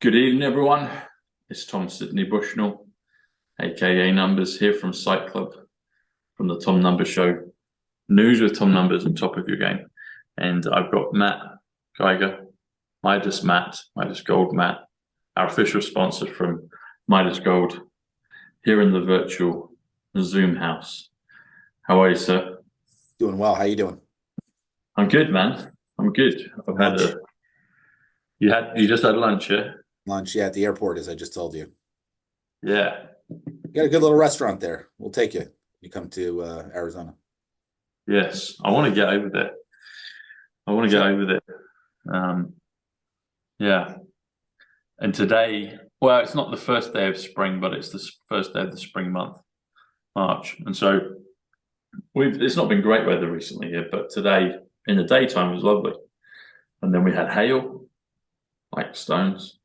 Good evening, everyone. It's Tom Sidney Bushnell, aka Numbers, here from Psych Club, from the Tom Numbers Show. News with Tom Numbers on top of your game. And I've got Matt Geiger, Midas Gold Matt, our official sponsor from Midas Gold, here in the virtual Zoom house. How are you, sir? Doing well. How you doing? I'm good, man. I'm good. I've had a. You just had lunch, yeah? Lunch, yeah, at the airport, as I just told you. Yeah. You got a good little restaurant there. We'll take you when you come to Arizona. Yes, I want to get over there. Yeah. And today, well, it's not the first day of spring, but it's the first day of the spring month, March. And so it's not been great weather recently here, but today in the daytime was lovely. And then we had hail, like stones,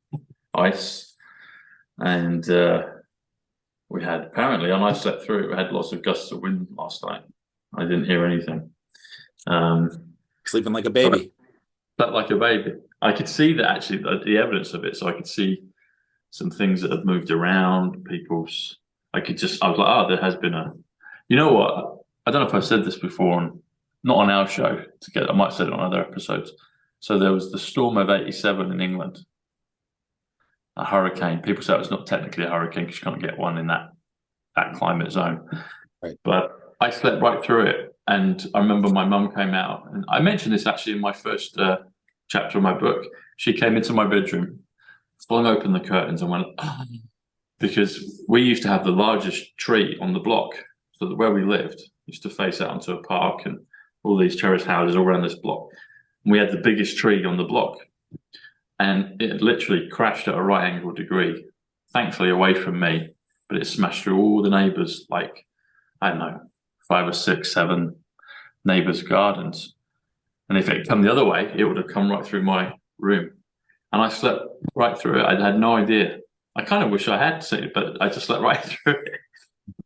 ice, and we had apparently, and I slept through it, we had lots of gusts of wind last night. I didn't hear anything. Sleeping like a baby. Slept like a baby. I could see that actually, the evidence of it. So I could see some things that have moved around, I was like, oh, there has been you know what? I don't know if I've said this before, not on our show, I might have said it on other episodes. So there was the storm of 87 in England, a hurricane. People say it's not technically a hurricane because you can't get one in that climate zone. Right. But I slept right through it. And I remember my mum came out, and I mentioned this actually in my first chapter of my book. She came into my bedroom, flung open the curtains and went, oh, because we used to have the largest tree on the block. So that where we lived used to face out onto a park and all these terrace houses all around this block. And we had the biggest tree on the block. And it literally crashed at a right angle degree, thankfully away from me, but it smashed through all the neighbors, like, I don't know, 5 or 6, 7 neighbors' gardens. And if it had come the other way, it would have come right through my room. And I slept right through it. I had no idea. I kind of wish I had seen it, but I just slept right through it.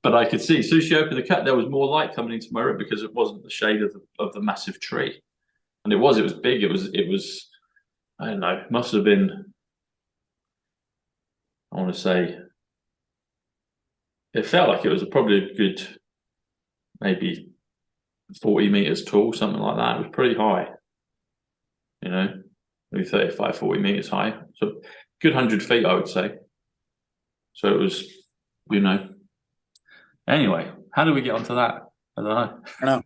But I could see, as soon as she opened the curtain, there was more light coming into my room because it wasn't the shade of the massive tree. And it was big. It was, I don't know, it must have been, I want to say, it felt like it was probably a good, maybe 40 meters tall, something like that. It was pretty high, maybe 35, 40 meters high. So good 100 feet, I would say. So it was, Anyway, how do we get onto that? I don't know. I don't know.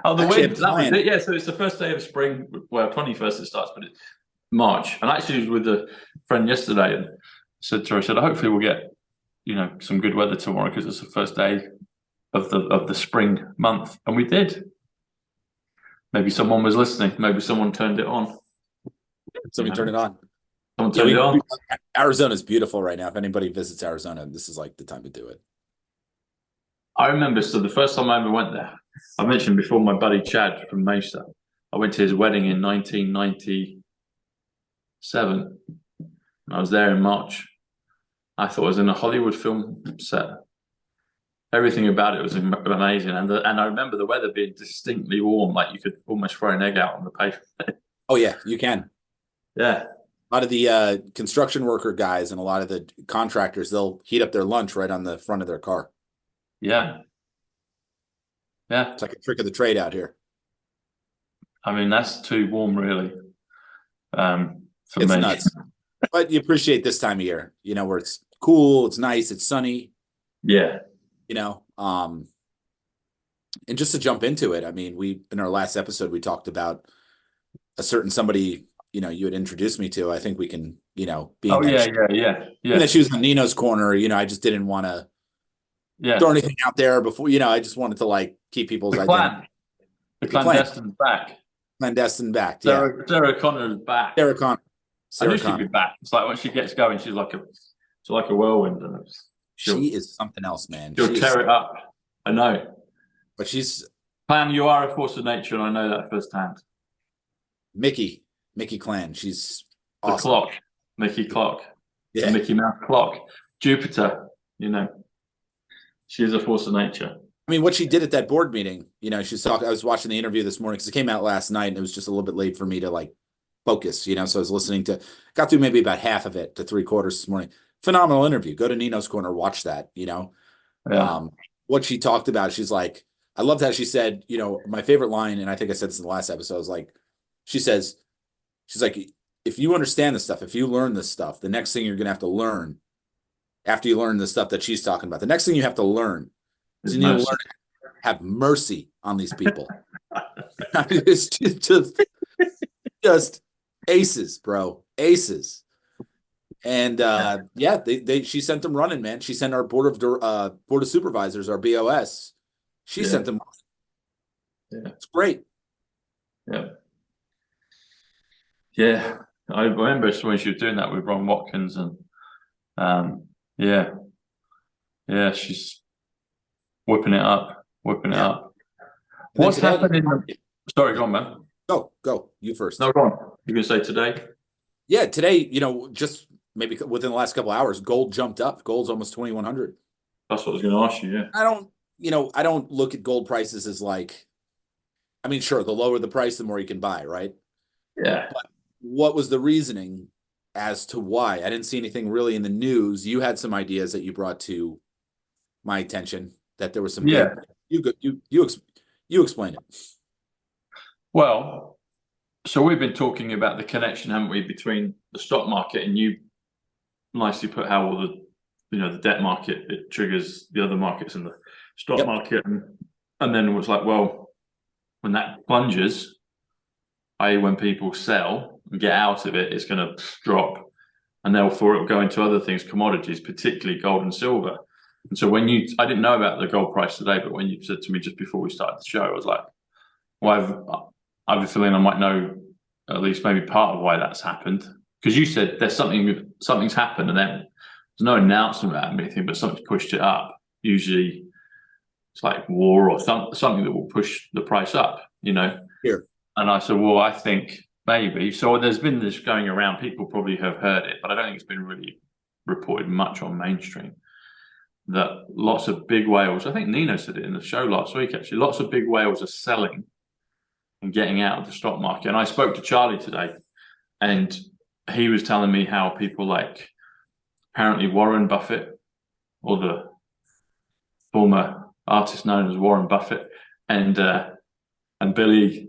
Oh, the wind. That was it. Yeah, so it's the first day of spring. Well, 21st it starts, but it's March. And I actually was with a friend yesterday and said to her, hopefully we'll get, some good weather tomorrow because it's the first day of the spring month. And we did. Maybe someone was listening. Maybe someone turned it on. Somebody turned it on. Someone turned it on. Arizona's beautiful right now. If anybody visits Arizona, this is like the time to do it. I remember, so the first time I ever went there, I mentioned before my buddy Chad from Mesa. I went to his wedding in 1997. I was there in March. I thought I was in a Hollywood film set. Everything about it was amazing. And I remember the weather being distinctly warm, like you could almost throw an egg out on the pavement. Oh, yeah, you can. Yeah. A lot of the construction worker guys and a lot of the contractors, they'll heat up their lunch right on the front of their car. Yeah. Yeah. It's like a trick of the trade out here. I mean, that's too warm, really. For it's me. Nuts. But you appreciate this time of year, where it's cool, it's nice, it's sunny. Yeah. And just to jump into it, I mean, in our last episode, we talked about a certain somebody, you had introduced me to. I think we can, being that she was in Nino's corner, I just didn't want to throw anything out there before, I just wanted to keep people's identity. The clandestine's back. Clandestine back. Sarah Connor's back. Sarah Connor. I knew she'd be back. It's like when she gets going, she's like a whirlwind. And she is something else, man. She'll tear it up. I know. But Clan, you are a force of nature, and I know that firsthand. Mickey Clan. She's awesome. The clock. Mickey Clock. Yeah. The Mickey Mouse Clock. Jupiter, She is a force of nature. I mean, what she did at that board meeting, she's talking. I was watching the interview this morning because it came out last night and it was just a little bit late for me to focus, you know. So I was listening to, got through maybe about half of it to 3/4 this morning. Phenomenal interview. Go to Nino's Corner, watch that, you know. Yeah. What she talked about, she's like, I loved how she said, you know, my favorite line, and I think I said this in the last episode, was like, she says, she's like, if you understand this stuff, if you learn this stuff, the next thing you're going to have to learn after you learn the stuff that she's talking about, the next thing you have to learn is you need to learn to have mercy on these people. It's just aces, bro, aces. And yeah, she sent them running, man. She sent our board of supervisors, our BOS. She sent them. Yeah, it's great. Yeah, yeah. I remember when she was doing that with Ron Watkins, and yeah, she's whipping it up. What's happening? Sorry, go on, man. Go. You first. No, go on. You can say today? Yeah, today, you know, just maybe within the last couple of hours, gold jumped up. Gold's almost 2,100. That's what I was going to ask you. Yeah. I don't look at gold prices as like, I mean, sure, the lower the price, the more you can buy, right? Yeah. But what was the reasoning as to why? I didn't see anything really in the news. You had some ideas that you brought to my attention that there was some. Yeah. You explain it. Well, so we've been talking about the connection, haven't we, between the stock market, and you nicely put how all the debt market, it triggers the other markets in the stock market, and then it was like, well, when that plunges, i.e. when people sell and get out of it, it's going to drop, and therefore it will go into other things, commodities, particularly gold and silver. And so I didn't know about the gold price today, but when you said to me just before we started the show, I was like, well, I have a feeling I might know at least maybe part of why that's happened. Because you said something's happened, and then there's no announcement about anything, but something's pushed it up. Usually it's like war or something that will push the price up, you know? Here. And I said, well, I think maybe. So there's been this going around. People probably have heard it, but I don't think it's been really reported much on mainstream. That lots of big whales, I think Nino said it in the show last week, actually, lots of big whales are selling and getting out of the stock market. And I spoke to Charlie today, and he was telling me how people like apparently Warren Buffett, or the former artist known as Warren Buffett, and Billy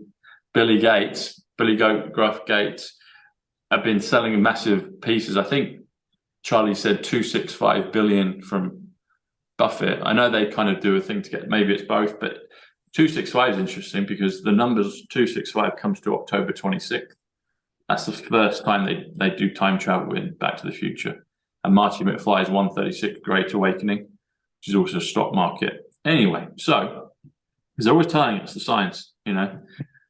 Gruff Gates have been selling massive pieces. I think Charlie said 265 billion from Buffett. I know they kind of do a thing to get, maybe it's both, but 265 is interesting because the numbers 265 comes to October 26th. That's the first time they do time travel in Back to the Future. And Marty McFly's 136 Great Awakening, which is also a stock market. Anyway, so he's always telling us the science, you know.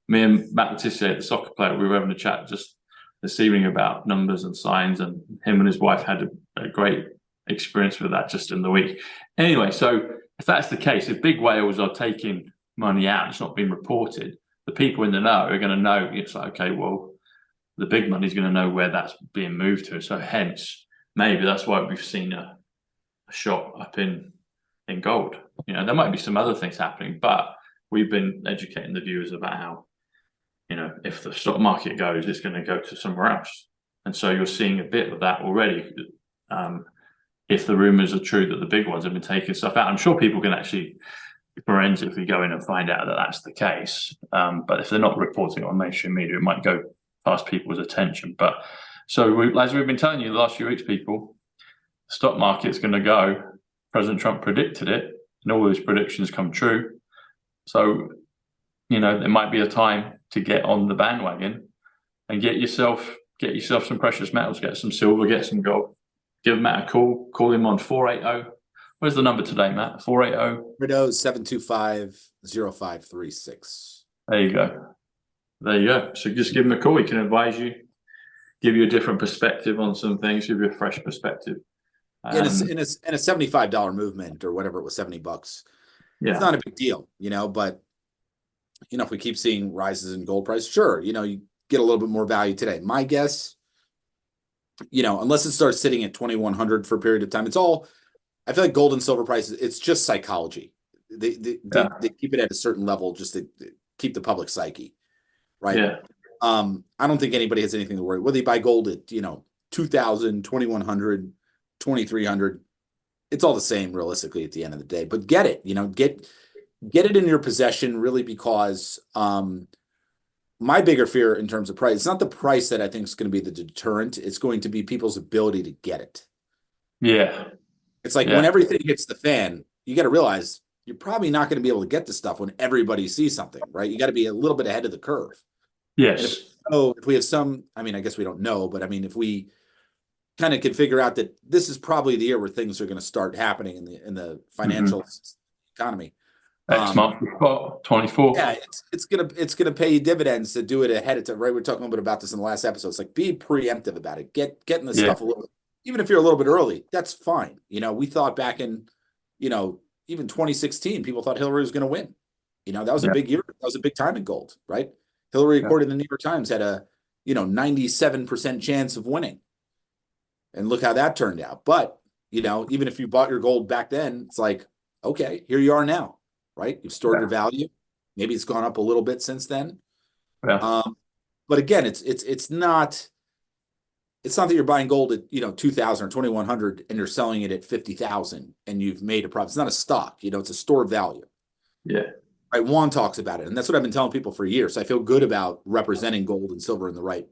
Me and Matt Letitia, the soccer player, we were having a chat just this evening about numbers and signs, and him and his wife had a great experience with that just in the week. Anyway, so if that's the case, if big whales are taking money out, it's not being reported, the people in the know are going to know. It's like, okay, well, the big money is going to know where that's being moved to. So hence, maybe that's why we've seen a shot up in gold. You know, there might be some other things happening, but we've been educating the viewers about how, you know, if the stock market goes, it's going to go to somewhere else. And so you're seeing a bit of that already. If the rumors are true that the big ones have been taking stuff out, I'm sure people can actually forensically go in and find out that that's the case. But if they're not reporting it on mainstream media, it might go past people's attention. But so as we've been telling you the last few weeks, people, the stock market's going to go. President Trump predicted it, and all his predictions come true. So, you know, there might be a time to get on the bandwagon and get yourself some precious metals, get some silver, get some gold. Give Matt a call. Call him on 480. Where's the number today, Matt? 480? 725-0536. There you go. So just give him a call. He can advise you, give you a different perspective on some things, give you a fresh perspective. In a $75 movement or whatever, it was $70. Yeah. It's not a big deal, you know, but you know, if we keep seeing rises in gold price, sure, you know, you get a little bit more value today. My guess, you know, unless it starts sitting at 2,100 for a period of time, I feel like gold and silver prices, it's just psychology. They keep it at a certain level just to keep the public psyche, right? Yeah. I don't think anybody has anything to worry. Whether you buy gold at, 2,000, 2,100, 2,300, it's all the same realistically at the end of the day. But get it, get it in your possession really, because my bigger fear in terms of price, it's not the price that I think is going to be the deterrent. It's going to be people's ability to get it. Yeah. It's like when everything hits the fan, you got to realize you're probably not going to be able to get the stuff when everybody sees something, right? You got to be a little bit ahead of the curve. Yes. And if we have some, I mean, I guess we don't know, but I mean, if we kind of can figure out that this is probably the year where things are going to start happening in the financial economy. Next month, 24. Yeah, it's gonna pay you dividends to do it ahead of time, right? We are talking a little bit about this in the last episode. It's like, be preemptive about it. Getting the stuff a little, even if you're a little bit early, that's fine. We thought back in, even 2016, people thought Hillary was going to win. That was a big year. That was a big time in gold, right? Hillary, according to the New York Times, had a 97% chance of winning, and look how that turned out. But even if you bought your gold back then, it's like, okay, here you are now. Right? You've stored your value. Maybe it's gone up a little bit since then. Yeah. But again, it's not that you're buying gold at 2,000 or 2,100 and you're selling it at 50,000 and you've made a profit. It's not a stock. It's a stored value. Yeah. Right. Juan talks about it, and that's what I've been telling people for years. So I feel good about representing gold and silver in the right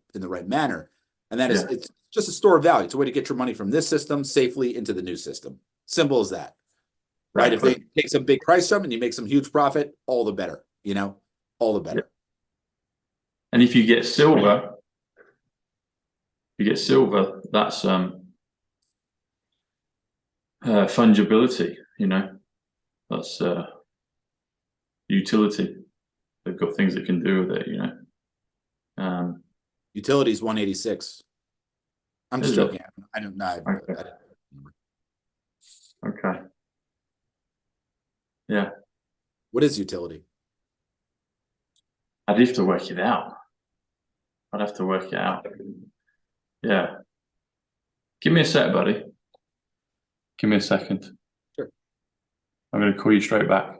manner. And that is, it's just a store of value. It's a way to get your money from this system safely into the new system. Simple as that. Right. If they take some big price jump and you make some huge profit, all the better, all the better. And if you get silver, that's fungibility, that's utility. They've got things that can do with it, Utility is 186. I'm just joking. I don't know. Okay. Yeah. What is utility? I'd have to work it out. Yeah. Give me a sec, buddy. Give me a second. Sure. I'm going to call you straight back.